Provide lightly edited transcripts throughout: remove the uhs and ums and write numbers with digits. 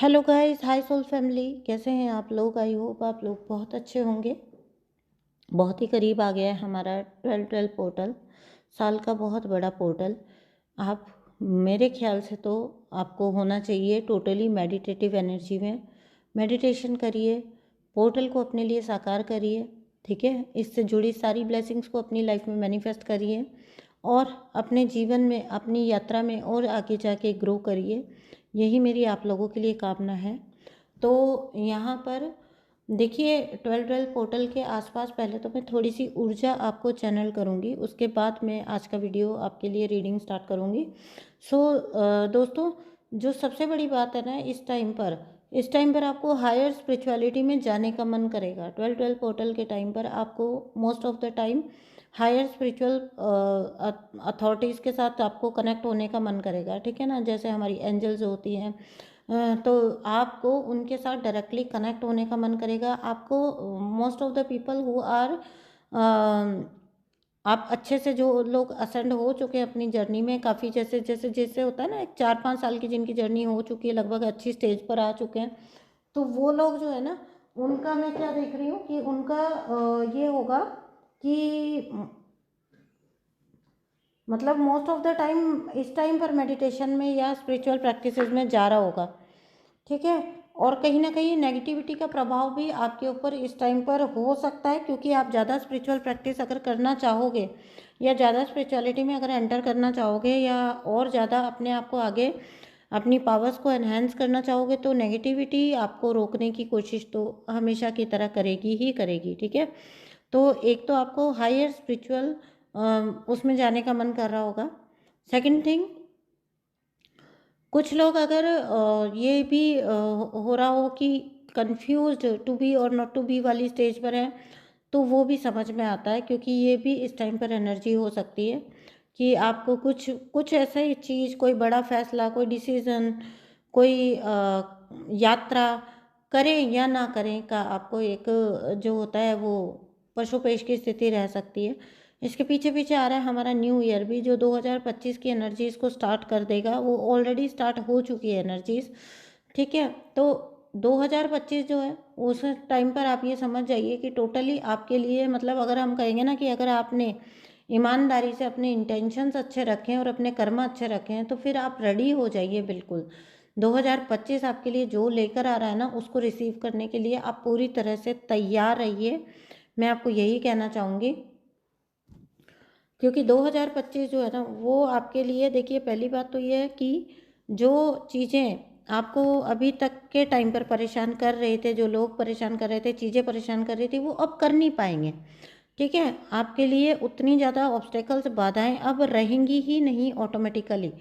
Hello guys, हाय soul family. कैसे हैं आप लोग? आई होप आप लोग बहुत अच्छे होंगे। बहुत ही करीब आ गया है हमारा 12-12 पोर्टल, साल का बहुत बड़ा पोर्टल। आप मेरे ख्याल से तो आपको होना चाहिए टोटली मेडिटेटिव एनर्जी में। मेडिटेशन करिए, पोर्टल को अपने लिए साकार करिए, ठीक है। इससे जुड़ी सारी ब्लेसिंग्स को अपनी लाइफ में मैनिफेस्ट करिए और अपने जीवन में, अपनी यात्रा में और आगे जाके ग्रो करिए। यही मेरी आप लोगों के लिए कामना है। तो यहाँ पर देखिए, 12-12 पोर्टल के आसपास पहले तो मैं थोड़ी सी ऊर्जा आपको चैनल करूँगी, उसके बाद मैं आज का वीडियो आपके लिए रीडिंग स्टार्ट करूँगी। दोस्तों, जो सबसे बड़ी बात है ना, इस टाइम पर आपको हायर स्पिरिचुअलिटी में जाने का मन करेगा। 12-12 पोर्टल के टाइम पर आपको most of the time higher spiritual authorities के साथ आपको कनेक्ट होने का मन करेगा, ठीक है ना। जैसे हमारी एंजल्स होती हैं, तो आपको उनके साथ डायरेक्टली कनेक्ट होने का मन करेगा। आपको most of the people who are, आप अच्छे से जो लोग असेंड हो चुके हैं अपनी जर्नी में, काफ़ी जैसे जैसे जैसे होता है ना, एक 4-5 साल की जिनकी जर्नी हो चुकी है, लगभग अच्छी स्टेज पर आ चुके हैं, तो वो लोग जो है ना, उनका मैं क्या देख रही हूँ कि उनका ये होगा कि मतलब मोस्ट ऑफ द टाइम इस टाइम पर मेडिटेशन में या स्पिरिचुअल प्रैक्टिसेस में जा रहा होगा, ठीक है। और कहीं ना कहीं नेगेटिविटी का प्रभाव भी आपके ऊपर इस टाइम पर हो सकता है, क्योंकि आप ज़्यादा स्पिरिचुअल प्रैक्टिस अगर करना चाहोगे या ज़्यादा स्पिरिचुअलिटी में अगर एंटर करना चाहोगे या और ज़्यादा अपने आप को आगे, अपनी पावर्स को एनहेंस करना चाहोगे, तो नेगेटिविटी आपको रोकने की कोशिश तो हमेशा की तरह करेगी ही करेगी, ठीक है। तो एक तो आपको हायर स्पिरिचुअल उसमें जाने का मन कर रहा होगा। सेकंड थिंग, कुछ लोग अगर ये भी हो रहा हो कि कंफ्यूज्ड टू बी और नॉट टू बी वाली स्टेज पर है, तो वो भी समझ में आता है, क्योंकि ये भी इस टाइम पर एनर्जी हो सकती है कि आपको कुछ कुछ ऐसा ही चीज़, कोई बड़ा फैसला, कोई डिसीज़न, कोई यात्रा करें या ना करें का आपको एक जो होता है वो पशुपेश की स्थिति रह सकती है। इसके पीछे पीछे आ रहा है हमारा न्यू ईयर भी, जो 2025 की एनर्जीज़ को स्टार्ट कर देगा। वो ऑलरेडी स्टार्ट हो चुकी है एनर्जीज़, ठीक है। तो 2025 जो है, उस टाइम पर आप ये समझ जाइए कि टोटली आपके लिए, मतलब अगर हम कहेंगे ना कि अगर आपने ईमानदारी से अपने इंटेंशंस अच्छे रखें और अपने कर्म अच्छे रखें, तो फिर आप रेडी हो जाइए बिल्कुल। 2025 आपके लिए जो लेकर आ रहा है ना, उसको रिसीव करने के लिए आप पूरी तरह से तैयार रहिए, मैं आपको यही कहना चाहूँगी। क्योंकि 2025 जो है ना, वो आपके लिए, देखिए पहली बात तो ये है कि जो चीज़ें आपको अभी तक के टाइम पर परेशान कर रहे थे, जो लोग परेशान कर रहे थे, चीज़ें परेशान कर रही थी, वो अब कर नहीं पाएंगे, ठीक है। आपके लिए उतनी ज़्यादा ऑब्स्टेकल्स, बाधाएं अब रहेंगी ही नहीं ऑटोमेटिकली,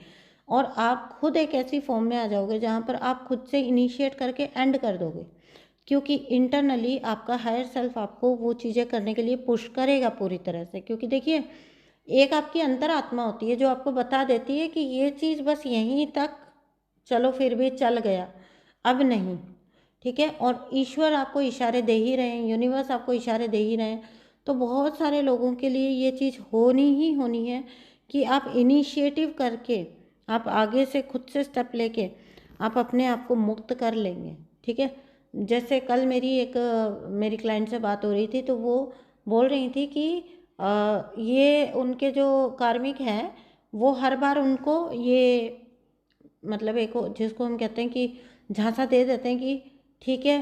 और आप खुद एक ऐसी फॉर्म में आ जाओगे जहाँ पर आप खुद से इनिशिएट करके एंड कर दोगे, क्योंकि इंटरनली आपका हायर सेल्फ आपको वो चीज़ें करने के लिए पुश करेगा पूरी तरह से। क्योंकि देखिए, एक आपकी अंतर आत्मा होती है जो आपको बता देती है कि ये चीज़ बस यहीं तक, चलो फिर भी चल गया, अब नहीं, ठीक है। और ईश्वर आपको इशारे दे ही रहे हैं, यूनिवर्स आपको इशारे दे ही रहे हैं। तो बहुत सारे लोगों के लिए ये चीज़ होनी ही होनी है कि आप इनिशिएटिव करके, आप आगे से खुद से स्टेप लेके आप अपने आप को मुक्त कर लेंगे, ठीक है। जैसे कल मेरी क्लाइंट से बात हो रही थी, तो वो बोल रही थी कि ये उनके जो कार्मिक हैं, वो हर बार उनको ये, मतलब एक जिसको हम कहते हैं कि झांसा दे देते हैं कि ठीक है,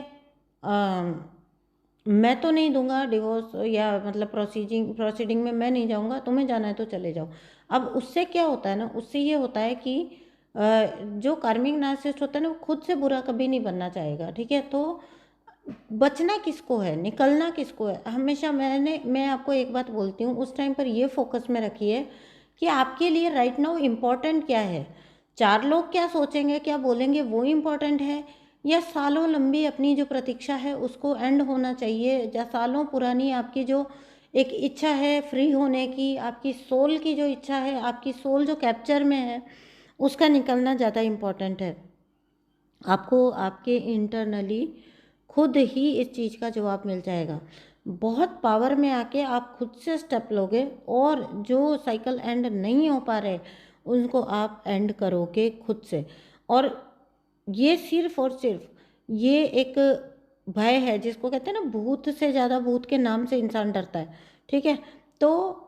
मैं तो नहीं दूंगा डिवोर्स, या मतलब प्रोसीडिंग में मैं नहीं जाऊंगा, तुम्हें जाना है तो चले जाओ। अब उससे क्या होता है ना, उससे ये होता है कि जो कार्मिक नार्सिसिस्ट होता है ना, वो खुद से बुरा कभी नहीं बनना चाहेगा, ठीक है। तो बचना किसको है, निकलना किसको है, हमेशा मैं आपको एक बात बोलती हूँ, उस टाइम पर ये फोकस में रखिए कि आपके लिए राइट नाउ इम्पोर्टेंट क्या है। 4 लोग क्या सोचेंगे, क्या बोलेंगे, वो इम्पोर्टेंट है, या सालों लंबी अपनी जो प्रतीक्षा है उसको एंड होना चाहिए, या सालों पुरानी आपकी जो एक इच्छा है फ्री होने की, आपकी सोल की जो इच्छा है, आपकी सोल जो कैप्चर में है, उसका निकलना ज़्यादा इम्पोर्टेंट है। आपको आपके इंटरनली खुद ही इस चीज़ का जवाब मिल जाएगा। बहुत पावर में आके आप खुद से स्टेप लोगे, और जो साइकिल एंड नहीं हो पा रहे उनको आप एंड करोगे खुद से। और ये सिर्फ और सिर्फ ये एक भय है, जिसको कहते हैं ना, भूत से ज़्यादा भूत के नाम से इंसान डरता है। ठीक है, तो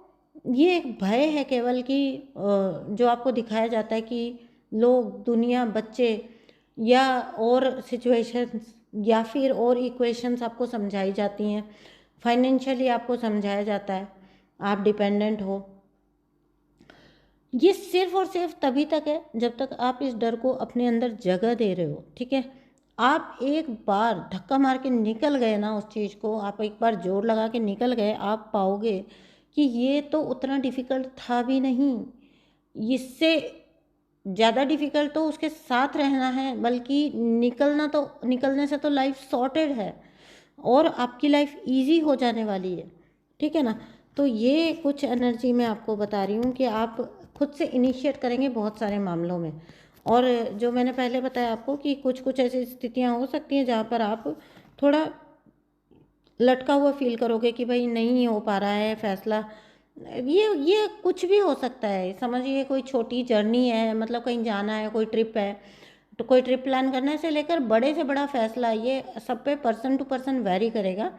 ये एक भय है केवल कि जो आपको दिखाया जाता है कि लोग, दुनिया, बच्चे या और सिचुएशंस या फिर और इक्वेशंस आपको समझाई जाती हैं, फाइनेंशियली आपको समझाया जाता है, आप डिपेंडेंट हो। ये सिर्फ और सिर्फ तभी तक है जब तक आप इस डर को अपने अंदर जगह दे रहे हो। ठीक है, आप एक बार धक्का मार के निकल गए ना उस चीज़ को, आप एक बार जोर लगा के निकल गए, आप पाओगे कि ये तो उतना डिफ़िकल्ट था भी नहीं, इससे ज़्यादा डिफ़िकल्ट तो उसके साथ रहना है, बल्कि निकलने से तो लाइफ सॉर्टेड है और आपकी लाइफ इजी हो जाने वाली है। ठीक है ना, तो ये कुछ एनर्जी मैं आपको बता रही हूँ कि आप खुद से इनिशिएट करेंगे बहुत सारे मामलों में। और जो मैंने पहले बताया आपको कि कुछ कुछ ऐसी स्थितियाँ हो सकती हैं जहाँ पर आप थोड़ा लटका हुआ फील करोगे कि भाई नहीं हो पा रहा है फैसला। ये कुछ भी हो सकता है, समझिए कोई छोटी जर्नी है, मतलब कहीं जाना है, कोई ट्रिप है, तो कोई ट्रिप प्लान करने से लेकर बड़े से बड़ा फैसला, ये सब पे पर्सन टू पर्सन वेरी करेगा।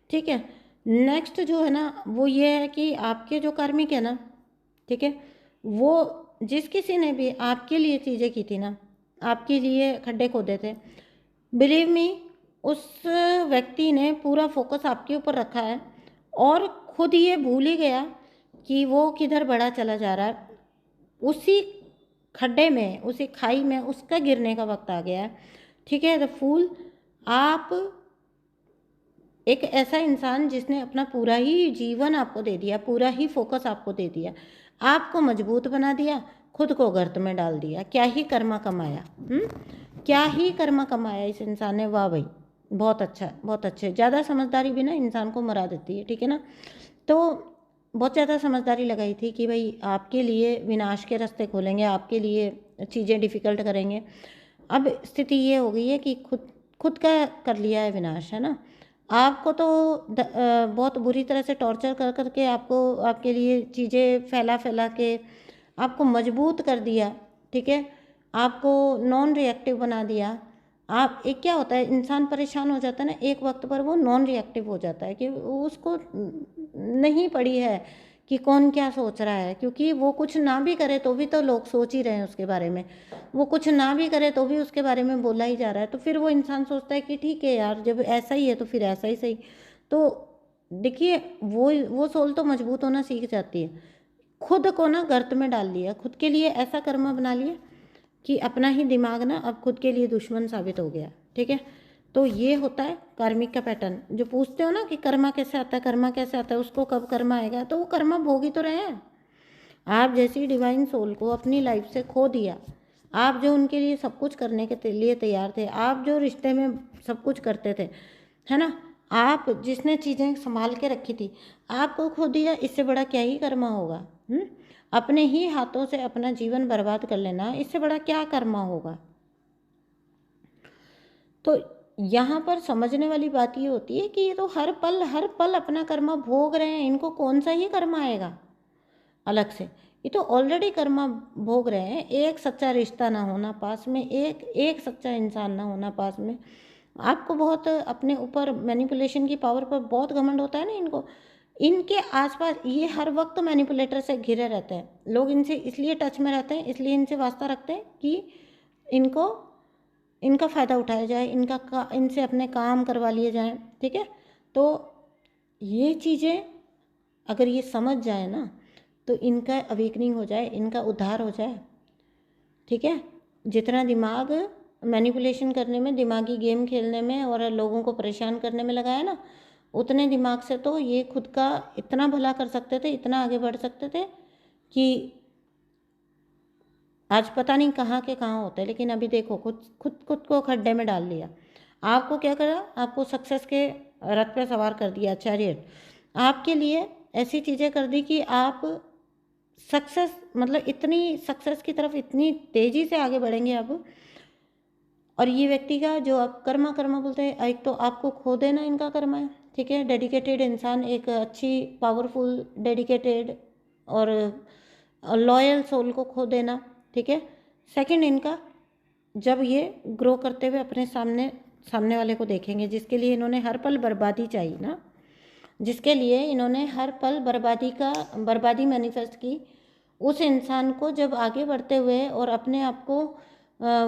ठीक है, नेक्स्ट जो है ना वो ये है कि आपके जो कार्मिक है ना, ठीक है, वो जिस किसी ने भी आपके लिए चीज़ें की थी ना, आपके लिए खड्डे खोदे थे, बिलीव मी, उस व्यक्ति ने पूरा फोकस आपके ऊपर रखा है और खुद ये भूल ही गया कि वो किधर बढ़ा चला जा रहा है। उसी खड्डे में, उसी खाई में उसका गिरने का वक्त आ गया है। ठीक है, द फूल, आप एक ऐसा इंसान जिसने अपना पूरा ही जीवन आपको दे दिया, पूरा ही फोकस आपको दे दिया, आपको मजबूत बना दिया, खुद को गर्त में डाल दिया। क्या ही कर्मा कमाया, क्या ही कर्मा कमाया इस इंसान ने। वाह भाई, बहुत अच्छा, बहुत अच्छे। ज़्यादा समझदारी भी ना इंसान को मरा देती है। ठीक है ना, तो बहुत ज़्यादा समझदारी लगाई थी कि भाई आपके लिए विनाश के रास्ते खोलेंगे, आपके लिए चीज़ें डिफ़िकल्ट करेंगे। अब स्थिति ये हो गई है कि खुद खुद का कर लिया है विनाश, है ना। आपको तो बहुत बुरी तरह से टॉर्चर कर करके आपको, आपके लिए चीज़ें फैला फैला के आपको मजबूत कर दिया। ठीक है, आपको नॉन रिएक्टिव बना दिया। आप एक, क्या होता है, इंसान परेशान हो जाता है ना, एक वक्त पर वो नॉन रिएक्टिव हो जाता है कि उसको नहीं पड़ी है कि कौन क्या सोच रहा है, क्योंकि वो कुछ ना भी करे तो भी तो लोग सोच ही रहे हैं उसके बारे में, वो कुछ ना भी करे तो भी उसके बारे में बोला ही जा रहा है। तो फिर वो इंसान सोचता है कि ठीक है यार, जब ऐसा ही है तो फिर ऐसा ही सही। तो देखिए, वो सोल तो मजबूत होना सीख जाती है। खुद को ना गर्त में डाल लिया, खुद के लिए ऐसा कर्मा बना लिया कि अपना ही दिमाग ना अब खुद के लिए दुश्मन साबित हो गया। ठीक है, तो ये होता है कार्मिक का पैटर्न। जो पूछते हो ना कि कर्मा कैसे आता है, कर्मा कैसे आता है, उसको कब कर्मा आएगा, तो वो कर्मा भोग ही तो रहे हैं। आप जैसी डिवाइन सोल को अपनी लाइफ से खो दिया, आप जो उनके लिए सब कुछ करने के लिए तैयार थे, आप जो रिश्ते में सब कुछ करते थे, है ना, आप जिसने चीज़ें संभाल के रखी थी, आपको खो दिया, इससे बड़ा क्या ही कर्मा होगा। अपने ही हाथों से अपना जीवन बर्बाद कर लेना, इससे बड़ा क्या कर्मा होगा। तो यहाँ पर समझने वाली बात ये होती है कि ये तो हर पल अपना कर्मा भोग रहे हैं, इनको कौन सा ही कर्मा आएगा अलग से। ये तो ऑलरेडी कर्मा भोग रहे हैं। एक सच्चा रिश्ता ना होना पास में, एक एक सच्चा इंसान ना होना पास में। आपको बहुत अपने ऊपर मैनिपुलेशन की पावर पर बहुत घमंड होता है ना इनको। इनके आसपास ये हर वक्त मैनिपुलेटर से घिरे रहते हैं लोग, इनसे इसलिए टच में रहते हैं, इसलिए इनसे वास्ता रखते हैं कि इनको, इनका फ़ायदा उठाया जाए, इनसे अपने काम करवा लिए जाएं। ठीक है, तो ये चीज़ें अगर ये समझ जाए ना, तो इनका अवेकनिंग हो जाए, इनका उद्धार हो जाए। ठीक है, जितना दिमाग मैनिपुलेशन करने में, दिमागी गेम खेलने में और लोगों को परेशान करने में लगाया ना, उतने दिमाग से तो ये खुद का इतना भला कर सकते थे, इतना आगे बढ़ सकते थे कि आज पता नहीं कहाँ के कहाँ होते हैं। लेकिन अभी देखो, खुद खुद खुद को खड्डे में डाल लिया। आपको क्या करा, आपको सक्सेस के रथ पे सवार कर दिया, चैरियट। आपके लिए ऐसी चीज़ें कर दी कि आप सक्सेस, मतलब इतनी सक्सेस की तरफ इतनी तेज़ी से आगे बढ़ेंगे अब। और ये व्यक्ति का जो आप कर्मा कर्मा बोलते हैं, एक तो आपको खो देना इनका कर्मा है। ठीक है, डेडिकेटेड इंसान, एक अच्छी पावरफुल डेडिकेटेड और लॉयल सोल को खो देना। ठीक है, सेकंड इनका जब ये ग्रो करते हुए अपने सामने वाले को देखेंगे, जिसके लिए इन्होंने हर पल बर्बादी चाहिए ना, जिसके लिए इन्होंने हर पल बर्बादी मैनिफेस्ट की, उस इंसान को जब आगे बढ़ते हुए और अपने आप को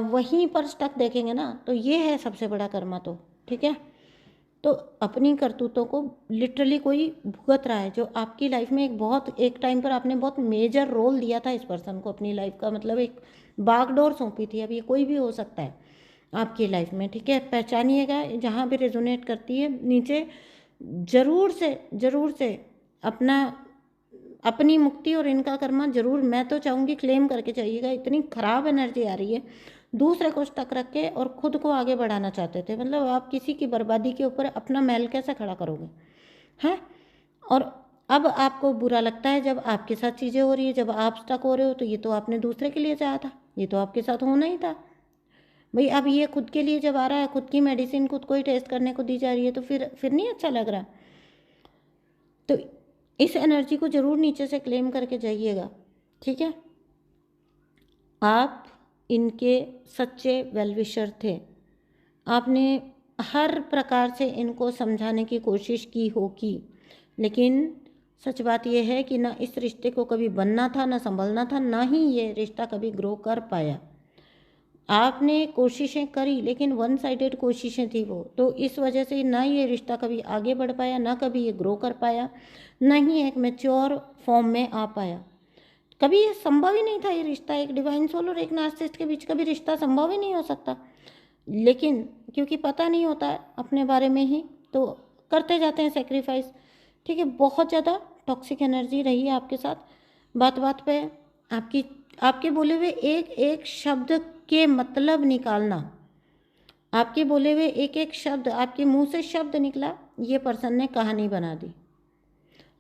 वहीं पर स्टक देखेंगे ना, तो ये है सबसे बड़ा कर्मा। तो ठीक है, तो अपनी करतूतों को लिटरली कोई भुगत रहा है, जो आपकी लाइफ में एक टाइम पर आपने बहुत मेजर रोल दिया था इस पर्सन को अपनी लाइफ का, मतलब एक बागडोर सौंपी थी। अब ये कोई भी हो सकता है आपकी लाइफ में, ठीक है। पहचानिएगा, जहाँ भी रेजोनेट करती है नीचे ज़रूर से अपनी मुक्ति और इनका कर्मा ज़रूर, मैं तो चाहूँगी क्लेम करके चाहिएगा। इतनी ख़राब एनर्जी आ रही है, दूसरे को स्टक रख के और खुद को आगे बढ़ाना चाहते थे। मतलब आप किसी की बर्बादी के ऊपर अपना महल कैसे खड़ा करोगे, हैं? और अब आपको बुरा लगता है जब आपके साथ चीज़ें हो रही है, जब आप स्टक हो रहे हो, तो ये तो आपने दूसरे के लिए चाहा था, ये तो आपके साथ होना ही था भाई। अब ये खुद के लिए जब आ रहा है, खुद की मेडिसिन खुद को ही टेस्ट करने को दी जा रही है, तो फिर नहीं अच्छा लग रहा। तो इस एनर्जी को ज़रूर नीचे से क्लेम करके जाइएगा, ठीक है। आप इनके सच्चे वेलविशर थे, आपने हर प्रकार से इनको समझाने की कोशिश की होगी, लेकिन सच बात यह है कि ना इस रिश्ते को कभी बनना था, ना संभलना था, ना ही ये रिश्ता कभी ग्रो कर पाया। आपने कोशिशें करी, लेकिन वन साइडेड कोशिशें थी वो, तो इस वजह से ना ये रिश्ता कभी आगे बढ़ पाया, ना कभी ये ग्रो कर पाया, ना ही एक मैच्योर फॉर्म में आ पाया। कभी ये संभव ही नहीं था, ये रिश्ता एक डिवाइन सोल और एक नार्सिसिस्ट के बीच कभी रिश्ता संभव ही नहीं हो सकता। लेकिन क्योंकि पता नहीं होता है अपने बारे में ही, तो करते जाते हैं सेक्रीफाइस, ठीक है। बहुत ज़्यादा टॉक्सिक एनर्जी रही है आपके साथ, बात बात पे आपके बोले हुए एक एक शब्द के मतलब निकालना, आपके बोले हुए एक एक शब्द, आपके मुंह से शब्द निकला, ये पर्सन ने कहानी बना दी।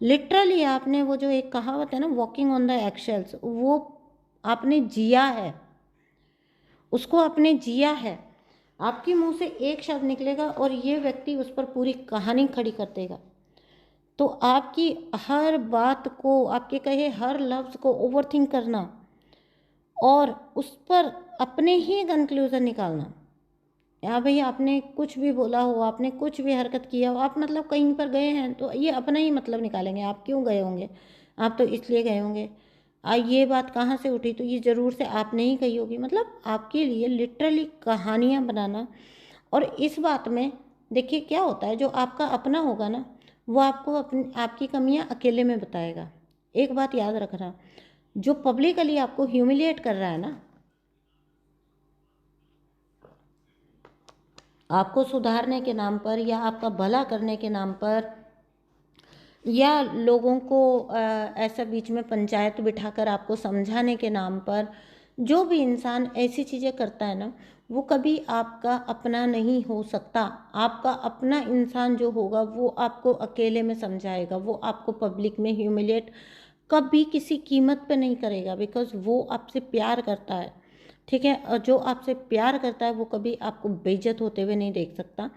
लिटरली आपने वो जो एक कहावत है ना, वॉकिंग ऑन द एक्शेल्स, वो आपने जिया है, उसको आपने जिया है। आपके मुंह से एक शब्द निकलेगा और ये व्यक्ति उस पर पूरी कहानी खड़ी कर देगा। तो आपकी हर बात को, आपके कहे हर लफ्ज़ को ओवरथिंक करना और उस पर अपने ही कंक्लूज़न निकालना, या भाई आपने कुछ भी बोला हो, आपने कुछ भी हरकत किया हो, आप मतलब कहीं पर गए हैं तो ये अपना ही मतलब निकालेंगे, आप क्यों गए होंगे, आप तो इसलिए गए होंगे, ये बात कहाँ से उठी, तो ये ज़रूर से आपने ही कही होगी। मतलब आपके लिए लिटरली कहानियाँ बनाना। और इस बात में देखिए क्या होता है, जो आपका अपना होगा ना, वो आपको आपकी कमियाँ अकेले में बताएगा। एक बात याद रखना, जो पब्लिकली आपको ह्यूमिलिएट कर रहा है ना, आपको सुधारने के नाम पर या आपका भला करने के नाम पर, या लोगों को ऐसा बीच में पंचायत बिठाकर आपको समझाने के नाम पर, जो भी इंसान ऐसी चीज़ें करता है ना, वो कभी आपका अपना नहीं हो सकता। आपका अपना इंसान जो होगा वो आपको अकेले में समझाएगा, वो आपको पब्लिक में ह्यूमिलिएट कभी किसी कीमत पे नहीं करेगा, बिकॉज वो आपसे प्यार करता है, ठीक है। और जो आपसे प्यार करता है वो कभी आपको बेइज्जत होते हुए नहीं देख सकता,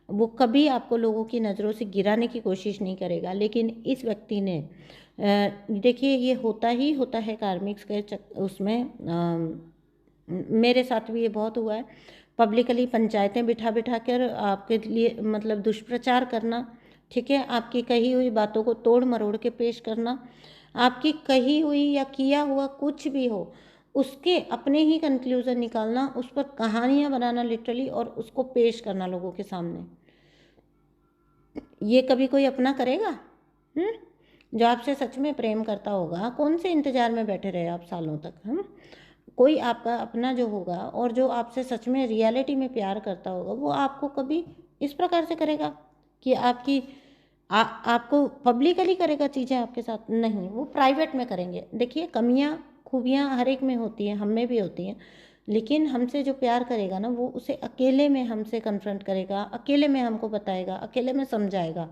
वो कभी आपको लोगों की नज़रों से गिराने की कोशिश नहीं करेगा। लेकिन इस व्यक्ति ने देखिए, ये होता ही होता है कार्मिक्स के उसमें, मेरे साथ भी ये बहुत हुआ है। पब्लिकली पंचायतें बिठा बिठा कर आपके लिए मतलब दुष्प्रचार करना, ठीक है। आपकी कही हुई बातों को तोड़ मरोड़ के पेश करना, आपकी कही हुई या किया हुआ कुछ भी हो उसके अपने ही कंक्लूज़न निकालना, उस पर कहानियाँ बनाना लिटरली, और उसको पेश करना लोगों के सामने। ये कभी कोई अपना करेगा? जो आपसे सच में प्रेम करता होगा, कौन से इंतज़ार में बैठे रहे आप सालों तक? कोई आपका अपना जो होगा और जो आपसे सच में रियलिटी में प्यार करता होगा, वो आपको कभी इस प्रकार से करेगा कि आपको पब्लिकली करेगा चीज़ें आपके साथ? नहीं, वो प्राइवेट में करेंगे। देखिए, कमियां खूबियां हर एक में होती हैं, हम में भी होती हैं, लेकिन हमसे जो प्यार करेगा ना, वो उसे अकेले में हमसे कन्फ्रंट करेगा, अकेले में हमको बताएगा, अकेले में समझाएगा,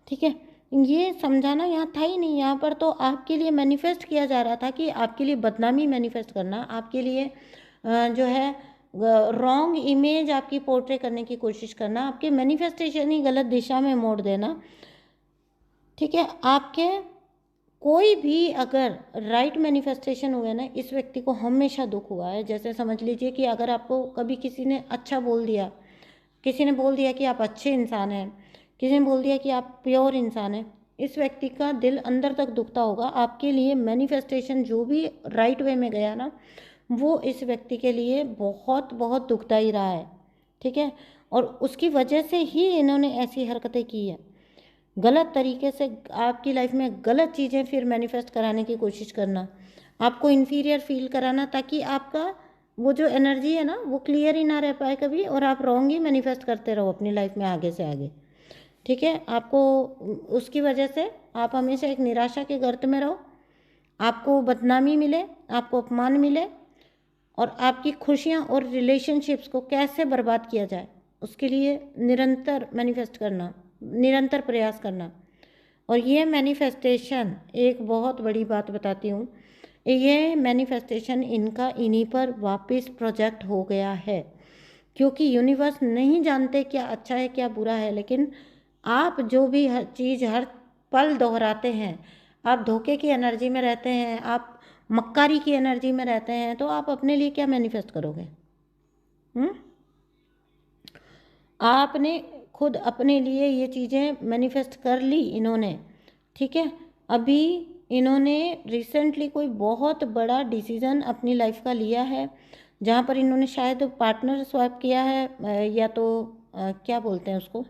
ठीक है। ये समझाना यहाँ था ही नहीं, यहाँ पर तो आपके लिए मैनिफेस्ट किया जा रहा था कि आपके लिए बदनामी मैनिफेस्ट करना, आपके लिए जो है रॉन्ग इमेज आपकी पोर्ट्रे करने की कोशिश करना, आपके मैनिफेस्टेशन ही गलत दिशा में मोड़ देना, ठीक है। आपके कोई भी अगर राइट मैनिफेस्टेशन हुआ है ना, इस व्यक्ति को हमेशा दुख हुआ है। जैसे समझ लीजिए कि अगर आपको कभी किसी ने अच्छा बोल दिया, किसी ने बोल दिया कि आप अच्छे इंसान हैं, किसी ने बोल दिया कि आप प्योर इंसान हैं, इस व्यक्ति का दिल अंदर तक दुखता होगा। आपके लिए मैनिफेस्टेशन जो भी राइट वे में गया ना, वो इस व्यक्ति के लिए बहुत बहुत दुखदाई रहा है, ठीक है। और उसकी वजह से ही इन्होंने ऐसी हरकतें की है, गलत तरीके से आपकी लाइफ में गलत चीज़ें फिर मैनिफेस्ट कराने की कोशिश करना, आपको इन्फीरियर फील कराना, ताकि आपका वो जो एनर्जी है ना वो क्लियर ही ना रह पाए कभी, और आप रॉन्ग ही मैनिफेस्ट करते रहो अपनी लाइफ में आगे से आगे, ठीक है। आपको उसकी वजह से आप हमेशा एक निराशा के गर्त में रहो, आपको बदनामी मिले, आपको अपमान मिले, और आपकी खुशियाँ और रिलेशनशिप्स को कैसे बर्बाद किया जाए उसके लिए निरंतर मैनिफेस्ट करना, निरंतर प्रयास करना। और ये मैनिफेस्टेशन, एक बहुत बड़ी बात बताती हूँ, ये मैनिफेस्टेशन इनका इन्हीं पर वापस प्रोजेक्ट हो गया है, क्योंकि यूनिवर्स नहीं जानते क्या अच्छा है क्या बुरा है, लेकिन आप जो भी हर चीज़ हर पल दोहराते हैं, आप धोखे की एनर्जी में रहते हैं, आप मक्कारी की एनर्जी में रहते हैं, तो आप अपने लिए क्या मैनिफेस्ट करोगे? आपने खुद अपने लिए ये चीज़ें मैनिफेस्ट कर ली इन्होंने, ठीक है। अभी इन्होंने रिसेंटली कोई बहुत बड़ा डिसीज़न अपनी लाइफ का लिया है, जहाँ पर इन्होंने शायद पार्टनर स्वैप किया है, या तो क्या बोलते हैं उसको,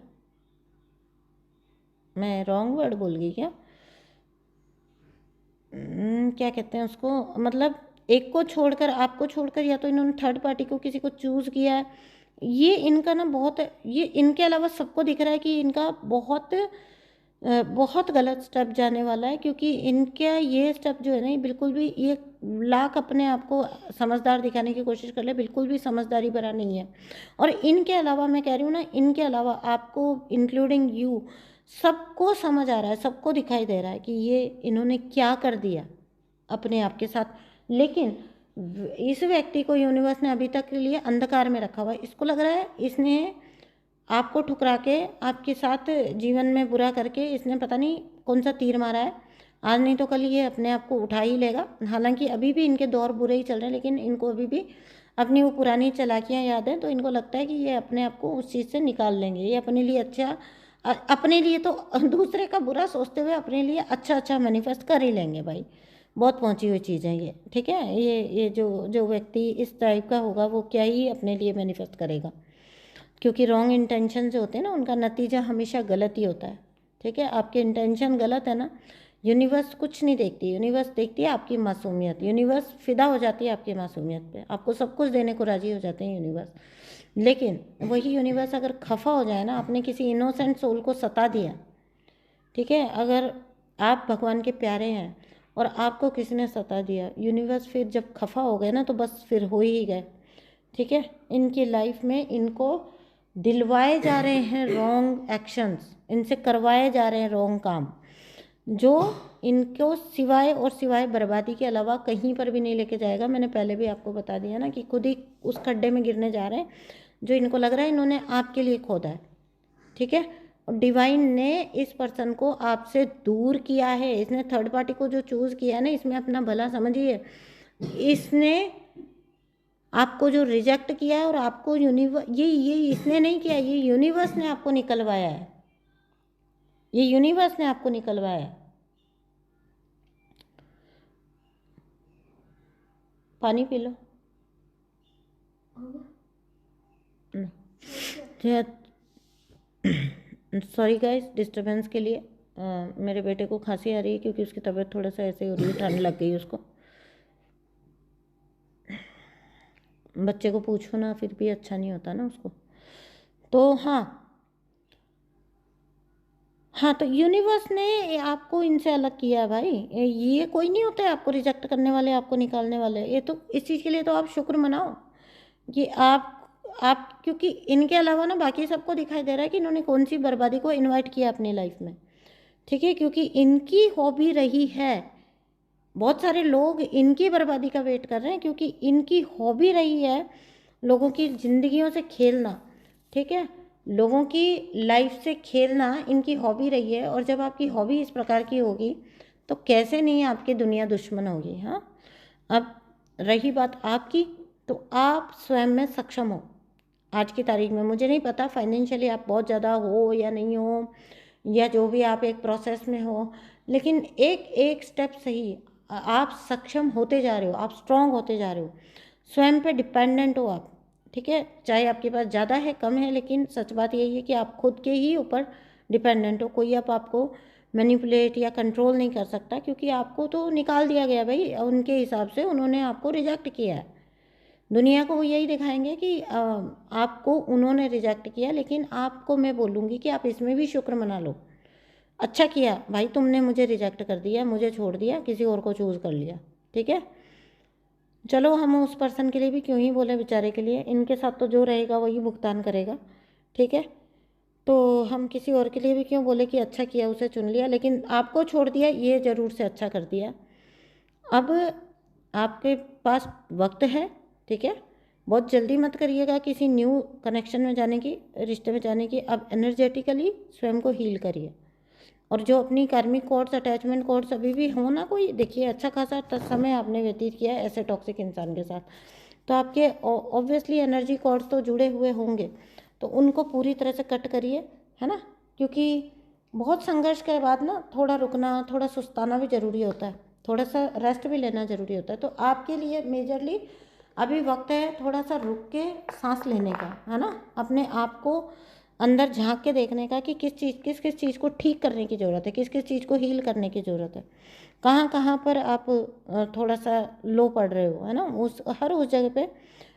मैं रॉन्ग वर्ड बोल गई क्या, क्या कहते हैं उसको, मतलब एक को छोड़कर, आपको छोड़कर, या तो इन्होंने थर्ड पार्टी को, किसी को चूज़ किया है। ये इनका ना बहुत, ये इनके अलावा सबको दिख रहा है कि इनका बहुत गलत स्टेप जाने वाला है, क्योंकि इनका ये स्टेप जो है ना, ये बिल्कुल भी, ये लाख अपने आप को समझदार दिखाने की कोशिश कर ले, बिल्कुल भी समझदारी भरा नहीं है। और इनके अलावा मैं कह रही हूँ ना, इनके अलावा आपको इंक्लूडिंग यू, सबको समझ आ रहा है, सबको दिखाई दे रहा है कि ये इन्होंने क्या कर दिया अपने आप के साथ। लेकिन इस व्यक्ति को यूनिवर्स ने अभी तक के लिए अंधकार में रखा हुआ है। इसको लग रहा है इसने आपको ठुकरा के, आपके साथ जीवन में बुरा करके, इसने पता नहीं कौन सा तीर मारा है, आज नहीं तो कल ये अपने आप को उठा ही लेगा। हालांकि अभी भी इनके दौर बुरे ही चल रहे हैं, लेकिन इनको अभी भी अपनी वो पुरानी चालाकियाँ याद हैं, तो इनको लगता है कि ये अपने आप को उस चीज़ से निकाल लेंगे। ये अपने लिए अच्छा, अपने लिए तो दूसरे का बुरा सोचते हुए अपने लिए अच्छा अच्छा मैनिफेस्ट कर ही लेंगे भाई। बहुत पहुंची हुई चीज़ है ये, ठीक है। ये जो जो व्यक्ति इस टाइप का होगा वो क्या ही अपने लिए मैनिफेस्ट करेगा, क्योंकि रॉन्ग इंटेंशन जो होते हैं ना, उनका नतीजा हमेशा गलत ही होता है, ठीक है। आपके इंटेंशन गलत है ना, यूनिवर्स कुछ नहीं देखती, यूनिवर्स देखती है आपकी मासूमियत, यूनिवर्स फिदा हो जाती है आपकी मासूमियत पे, आपको सब कुछ देने को राजी हो जाते हैं यूनिवर्स। लेकिन वही यूनिवर्स अगर खफा हो जाए ना, आपने किसी इनोसेंट सोल को सता दिया, ठीक है, अगर आप भगवान के प्यारे हैं और आपको किसी ने सता दिया, यूनिवर्स फिर जब खफा हो गए ना, तो बस फिर हो ही गए, ठीक है। इनकी लाइफ में इनको दिलवाए जा रहे हैं रॉन्ग एक्शंस, इनसे करवाए जा रहे हैं रॉन्ग काम, जो इनको सिवाय और सिवाय बर्बादी के अलावा कहीं पर भी नहीं लेके जाएगा। मैंने पहले भी आपको बता दिया ना कि खुद ही उस खड्डे में गिरने जा रहे हैं जो इनको लग रहा है इन्होंने आपके लिए खोदा है, ठीक है। और डिवाइन ने इस पर्सन को आपसे दूर किया है, इसने थर्ड पार्टी को जो चूज़ किया है ना, इसमें अपना भला समझिए, इसने आपको जो रिजेक्ट किया है, और आपको यूनिवर्स, ये इसने नहीं किया, ये यूनिवर्स ने आपको निकलवाया है, ये यूनिवर्स ने आपको निकलवाया है। पानी P low. Sorry guys disturbance के लिए। मेरे बेटे को खांसी आ रही है, क्योंकि उसकी तबीयत थोड़ा सा ऐसे हो रही है, ठंड लग गई उसको। बच्चे को पूछो ना, फिर भी अच्छा नहीं होता ना उसको। तो हाँ, तो यूनिवर्स ने आपको इनसे अलग किया है भाई। ये कोई नहीं होता है आपको रिजेक्ट करने वाले, आपको निकालने वाले। ये तो इस चीज़ के लिए तो आप शुक्र मनाओ कि आप क्योंकि इनके अलावा ना बाकी सबको दिखाई दे रहा है कि इन्होंने कौन सी बर्बादी को इनवाइट किया अपनी लाइफ में, ठीक है। क्योंकि इनकी हॉबी रही है, बहुत सारे लोग इनकी बर्बादी का वेट कर रहे हैं, क्योंकि इनकी हॉबी रही है लोगों की ज़िंदगियों से खेलना, ठीक है। लोगों की लाइफ से खेलना इनकी हॉबी रही है, और जब आपकी हॉबी इस प्रकार की होगी तो कैसे नहीं आपकी दुनिया दुश्मन होगी। हाँ, अब रही बात आपकी, तो आप स्वयं में सक्षम हो आज की तारीख में। मुझे नहीं पता फाइनेंशियली आप बहुत ज़्यादा हो या नहीं हो, या जो भी आप एक प्रोसेस में हो, लेकिन एक एक स्टेप सही आप सक्षम होते जा रहे हो, आप स्ट्रांग होते जा रहे हो, स्वयं पे डिपेंडेंट हो आप। ठीक है, चाहे आपके पास ज़्यादा है कम है, लेकिन सच बात यही है कि आप खुद के ही ऊपर डिपेंडेंट हो। कोई अब आपको मैनिपुलेट या कंट्रोल नहीं कर सकता, क्योंकि आपको तो निकाल दिया गया भाई, उनके हिसाब से उन्होंने आपको रिजेक्ट किया है। दुनिया को वो यही दिखाएंगे कि आपको उन्होंने रिजेक्ट किया, लेकिन आपको मैं बोलूँगी कि आप इसमें भी शुक्र मना लो। अच्छा किया भाई, तुमने मुझे रिजेक्ट कर दिया, मुझे छोड़ दिया, किसी और को चूज़ कर लिया। ठीक है, चलो हम उस पर्सन के लिए भी क्यों ही बोले, बेचारे के लिए, इनके साथ तो जो रहेगा वही भुगतान करेगा। ठीक है, तो हम किसी और के लिए भी क्यों बोले कि अच्छा किया उसे चुन लिया, लेकिन आपको छोड़ दिया, ये ज़रूर से अच्छा कर दिया। अब आपके पास वक्त है। ठीक है, बहुत जल्दी मत करिएगा किसी न्यू कनेक्शन में जाने की, रिश्ते में जाने की। अब एनर्जेटिकली स्वयं को हील करिए, और जो अपनी कार्मिक कोड्स, अटैचमेंट कोड्स अभी भी हो ना कोई, देखिए अच्छा खासा समय आपने व्यतीत किया है ऐसे टॉक्सिक इंसान के साथ, तो आपके ऑब्वियसली एनर्जी कोड्स तो जुड़े हुए होंगे, तो उनको पूरी तरह से कट करिए, है ना। क्योंकि बहुत संघर्ष के बाद ना थोड़ा रुकना, थोड़ा सुस्ताना भी ज़रूरी होता है, थोड़ा सा रेस्ट भी लेना ज़रूरी होता है। तो आपके लिए मेजरली अभी वक्त है थोड़ा सा रुक के सांस लेने का, है ना, अपने आप को अंदर झांक के देखने का कि किस किस चीज़ को ठीक करने की ज़रूरत है, किस चीज़ को हील करने की ज़रूरत है, कहाँ कहाँ पर आप थोड़ा सा लो पड़ रहे हो, है ना। उस जगह पे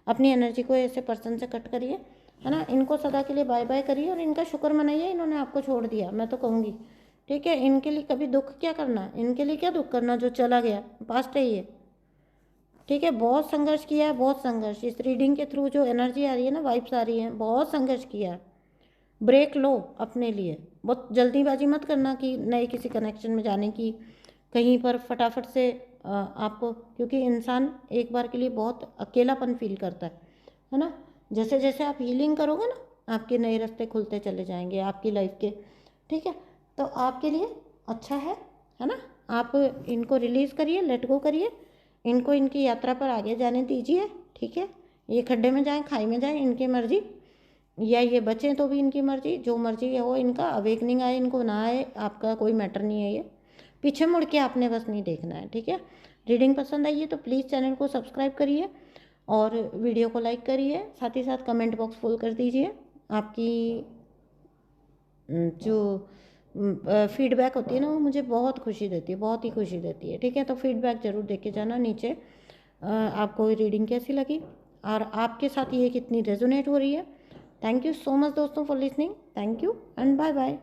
अपनी एनर्जी को ऐसे पर्सन से कट करिए, है ना। इनको सदा के लिए बाय बाय करिए और इनका शुक्र मनाइए, इन्होंने आपको छोड़ दिया, मैं तो कहूँगी। ठीक है, इनके लिए कभी दुख क्या करना, इनके लिए क्या दुख करना, जो चला गया पास्ट है ये। ठीक है, बहुत संघर्ष किया है, बहुत संघर्ष, इस रीडिंग के थ्रू जो एनर्जी आ रही है ना, वाइब्स आ रही हैं, बहुत संघर्ष किया है। ब्रेक लो अपने लिए, बहुत जल्दीबाजी मत करना कि नए किसी कनेक्शन में जाने की, कहीं पर फटाफट से आपको, क्योंकि इंसान एक बार के लिए बहुत अकेलापन फील करता है ना। जैसे जैसे आप हीलिंग करोगे ना, आपके नए रास्ते खुलते चले जाएंगे आपकी लाइफ के। ठीक है, तो आपके लिए अच्छा है ना। आप इनको रिलीज़ करिए, लेट गो करिए, इनको इनकी यात्रा पर आगे जाने दीजिए। ठीक है, ये खड्डे में जाएं, खाई में जाएं, इनकी मर्जी, या ये बचें तो भी इनकी मर्जी, जो मर्जी हो इनका, अवेकनिंग आए इनको ना आए, आपका कोई मैटर नहीं है। ये पीछे मुड़ के आपने बस नहीं देखना है। ठीक है, रीडिंग पसंद आई है तो प्लीज़ चैनल को सब्सक्राइब करिए और वीडियो को लाइक करिए, साथ ही साथ कमेंट बॉक्स फुल कर दीजिए। आपकी जो फीडबैक होती है ना, वो मुझे बहुत खुशी देती है, बहुत ही खुशी देती है। ठीक है, तो फीडबैक ज़रूर दे के जाना नीचे, आपको रीडिंग कैसी लगी और आपके साथ ये कितनी रेजोनेट हो रही है। थैंक यू सो मच दोस्तों for listening, thank you and bye bye.